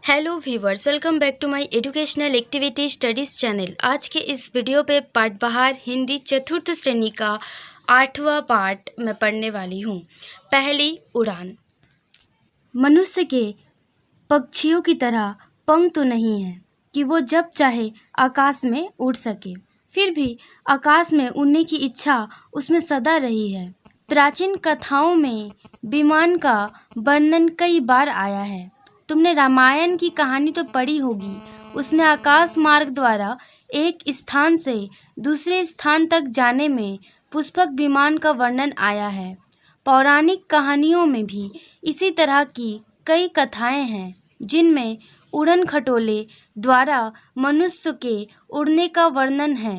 Hello viewers, welcome back to my educational activity studies channel. आज के इस video पे पाठबहार हिंदी चतुर्थ श्रेणी का 8वां पाठ मैं पढ़ने वाली हूँ। पहली उड़ान। मनुष्य के पक्षियों की तरह पंख तो नहीं है कि वो जब चाहे आकाश में उड़ सके, फिर भी आकाश में उड़ने की इच्छा उसमें सदा रही है। प्राचीन कथाओं में विमान का वर्णन कई बार आया है। तुमने रामायण की कहानी तो पढ़ी होगी। उसमें आकाश मार्ग द्वारा एक स्थान से दूसरे स्थान तक जाने में पुष्पक विमान का वर्णन आया है। पौराणिक कहानियों में भी इसी तरह की कई कथाएं हैं जिनमें उड़न खटोले द्वारा मनुष्य के उड़ने का वर्णन है।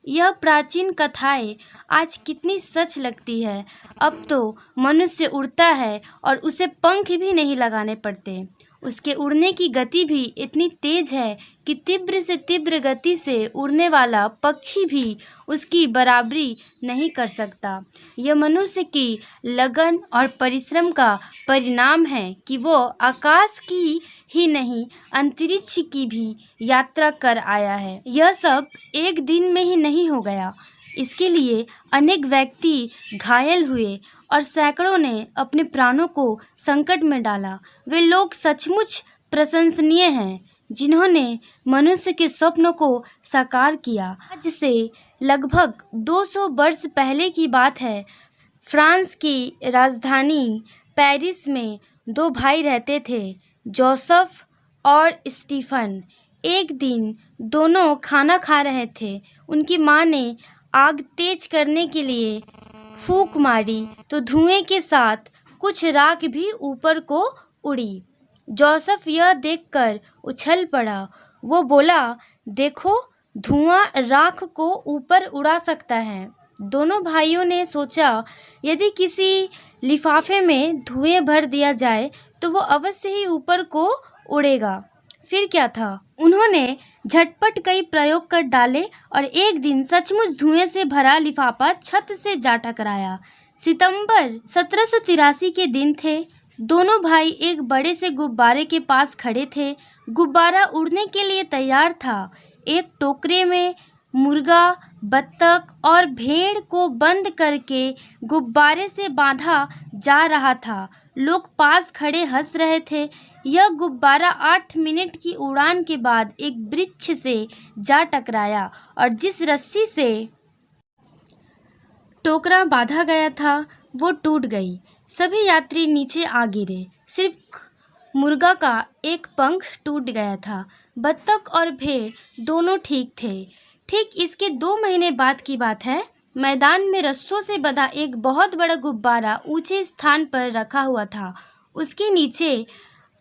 यह प्राचीन कथाएं आज कितनी सच लगती है। अब तो मनुष्य उड़ता है और उसे पंख भी नहीं लगाने पड़ते। उसके उड़ने की गति भी इतनी तेज है कि तीव्र से तीव्र गति से उड़ने वाला पक्षी भी उसकी बराबरी नहीं कर सकता। यह मनुष्य की लगन और परिश्रम का परिणाम है कि वो आकाश की ही नहीं अंतरिक्ष की भी यात्रा कर आया है। यह सब एक दिन में ही नहीं हो गया। इसके लिए अनेक व्यक्ति घायल हुए और सैकड़ों ने अपने प्राणों को संकट में डाला। वे लोग सचमुच प्रशंसनीय हैं जिन्होंने मनुष्य के स्वप्नों को साकार किया। आज से लगभग 200 वर्ष पहले की बात है। फ्रांस की राजधानी पेरिस में दो भाई रहते थे, जोसेफ और स्टीफन। एक दिन दोनों खाना खा रहे थे। उनकी माँ ने आग तेज करने के लिए फूंक मारी तो धुएं के साथ कुछ राख भी ऊपर को उड़ी। जोसेफ यह देखकर उछल पड़ा। वो बोला, देखो, धुआं राख को ऊपर उड़ा सकता है। दोनों भाइयों ने सोचा, यदि किसी लिफाफे में धुएं भर दिया जाए तो वो अवश्य ही ऊपर को उड़ेगा। फिर क्या था, उन्होंने झटपट कई प्रयोग कर डाले और एक दिन सचमुच धुएं से भरा लिफाफा छत से जा टकराया। सितंबर 1783 के दिन थे। दोनों भाई एक बड़े से गुब्बारे के पास खड़े थे। गुब्बारा उड़ने के लिए तैयार था। एक टोकरे में मुर्गा, बत्तख और भेड़ को बंद करके गुब्बारे से बांधा जा रहा था। लोग पास खड़े हंस रहे थे। यह गुब्बारा 8 मिनट की उड़ान के बाद एक वृक्ष से जा टकराया और जिस रस्सी से टोकरा बांधा गया था वो टूट गई। सभी यात्री नीचे आ गिरे। सिर्फ मुर्गा का एक पंख टूट गया था। बत्तख और भेड़ दोनों ठीक थे। ठीक इसके 2 महीने बाद की बात है। मैदान में रस्सों से बंधा एक बहुत बड़ा गुब्बारा ऊंचे स्थान पर रखा हुआ था। उसके नीचे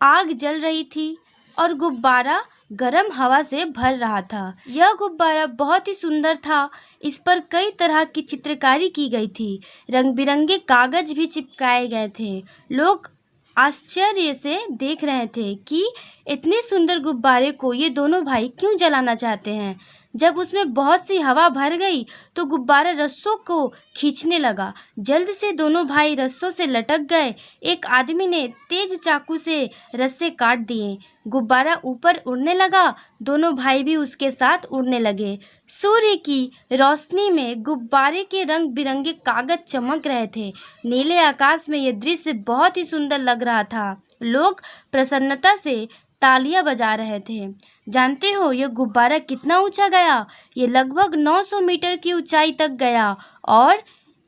आग जल रही थी और गुब्बारा गर्म हवा से भर रहा था। यह गुब्बारा बहुत ही सुंदर था। इस पर कई तरह की चित्रकारी की गई थी। रंग बिरंगे कागज भी चिपकाए गए थे। लोग आश्चर्य से देख रहे थे कि इतने सुंदर गुब्बारे को ये दोनों भाई क्यों जलाना चाहते हैं। जब उसमें बहुत सी हवा भर गई तो गुब्बारा रस्सों को खींचने लगा। जल्द से दोनों भाई रस्सों से लटक गए। एक आदमी ने तेज चाकू से रस्से काट दिए। गुब्बारा ऊपर उड़ने लगा। दोनों भाई भी उसके साथ उड़ने लगे। सूर्य की रोशनी में गुब्बारे के रंग बिरंगे कागज चमक रहे थे। नीले आकाश में यह दृश्य बहुत ही सुंदर लग रहा था। लोग प्रसन्नता से तालियां बजा रहे थे। जानते हो यह गुब्बारा कितना ऊंचा गया? ये लगभग 900 मीटर की ऊंचाई तक गया और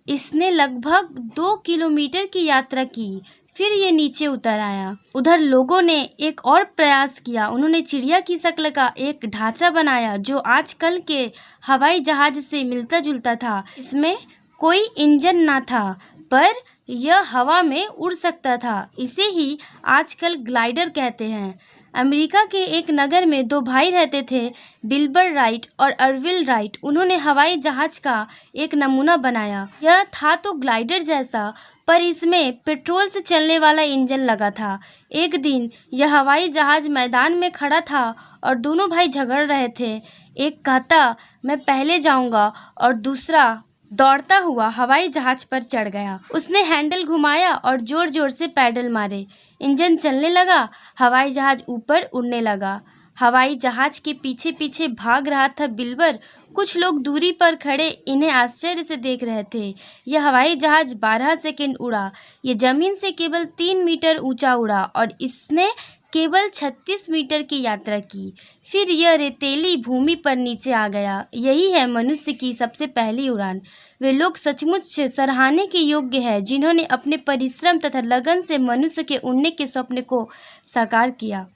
इसने लगभग 2 किलोमीटर की यात्रा की। फिर ये नीचे उतर आया। उधर लोगों ने एक और प्रयास किया। उन्होंने चिड़िया की शक्ल का एक ढांचा बनाया जो आजकल के हवाई जहाज से मिलता जुलता था। इसमें कोई इंजन ना था पर यह हवा में उड़ सकता था। इसे ही आजकल ग्लाइडर कहते हैं। अमेरिका के एक नगर में 2 भाई रहते थे, विल्बर राइट और अर्विल राइट। उन्होंने हवाई जहाज का एक नमूना बनाया। यह था तो ग्लाइडर जैसा, पर इसमें पेट्रोल से चलने वाला इंजन लगा था। एक दिन यह हवाई जहाज मैदान में खड़ा था और दोनों भाई झगड़ रहे थे। एक कहता, मैं पहले जाऊंगा, और दूसरा, दौड़ता हुआ हवाई जहाज पर चढ़ गया। उसने हैंडल घुमाया और जोर जोर से पैडल मारे। इंजन चलने लगा, हवाई जहाज ऊपर उड़ने लगा। हवाई जहाज के पीछे पीछे भाग रहा था बिल्बर। कुछ लोग दूरी पर खड़े इन्हें आश्चर्य से देख रहे थे। यह हवाई जहाज 12 सेकंड उड़ा। ये जमीन से केवल 3 मीटर ऊंचा उड़ा और इसने केवल 36 मीटर की यात्रा की। फिर यह रेतीली भूमि पर नीचे आ गया। यही है मनुष्य की सबसे पहली उड़ान। वे लोग सचमुच सराहने के योग्य हैं जिन्होंने अपने परिश्रम तथा लगन से मनुष्य के उड़ने के सपने को साकार किया।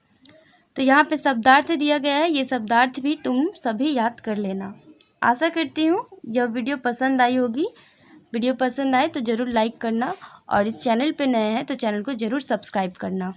तो यहाँ पे शब्दार्थ दिया गया है, ये शब्दार्थ भी तुम सभी याद कर लेना। आशा करती हूँ यह वीडियो पसंद आई होगी। वीडियो पसंद आए तो ज़रूर लाइक करना और इस चैनल पे नए हैं तो चैनल को ज़रूर सब्सक्राइब करना।